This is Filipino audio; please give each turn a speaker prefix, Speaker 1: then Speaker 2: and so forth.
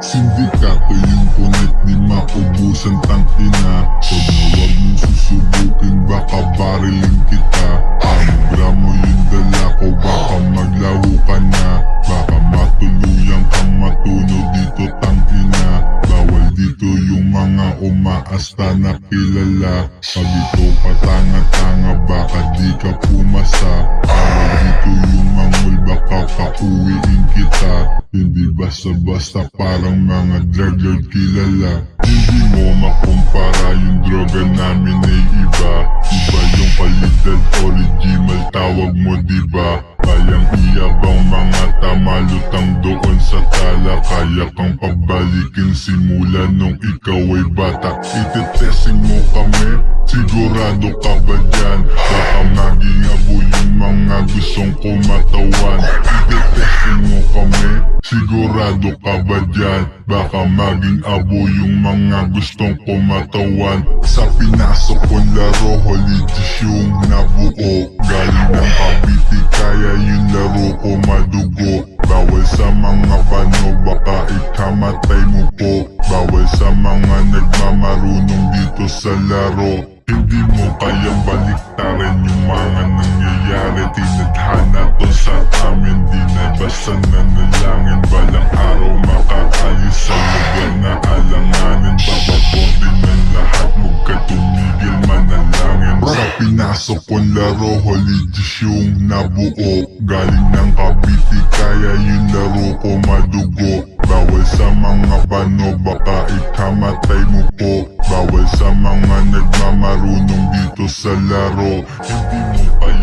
Speaker 1: Sindikato yung connect di maubusan tangina. Pag na wag mong susubukin baka bariling kita. Gramo yung dala ko baka maglaho ka na. Baka matuluyang kang matuno dito tangina. Bawal dito yung mga umaasta na kilala. Pag ito patanga-tanga baka di ka pumasa. Bawal dito yung mangul baka pauwiin kita. Hindi basta-basta parang mga drug-lord kilala. Hindi mo makumpara yung droga namin ay iba. Iba yung kalidad original tawag mo diba? Kayang iyabang mga tamalutang doon sa tala. Kaya kang pabalikin simula nung ikaw ay bata. Itetesting mo kami, sigurado ka ba dyan? Baka maging abo yung mga gustong kumatawan. Itetesting mo kami, sigurado ka ba dyan? Baka maging abo yung mga gustong kumatawan. Sa pinasok kong laro, holidays yung nabuo. Galing ng Cavite kaya yung laro ko madugo. Bawal sa mga bano baka ikamatay mo po. Bawal sa mga nagmamarunong dito sa laro. Hindi mo kayang baliktarin yung mga nangyayari. Tinadhana to sa amin, di na basta nanalangin. Balang araw makakalis sa lugar na alanganin. Bababotin ng lahat, huwag ka tumigil manalangin. Sa pinasok kong laro, holidays yung nabuo. Galing ng Cavite kaya yung laro ko madugo. Bawal sa mga bano baka ikamatay mo po. Bawal sa mga nagmamarunong dito sa laro. Hindi mo kaya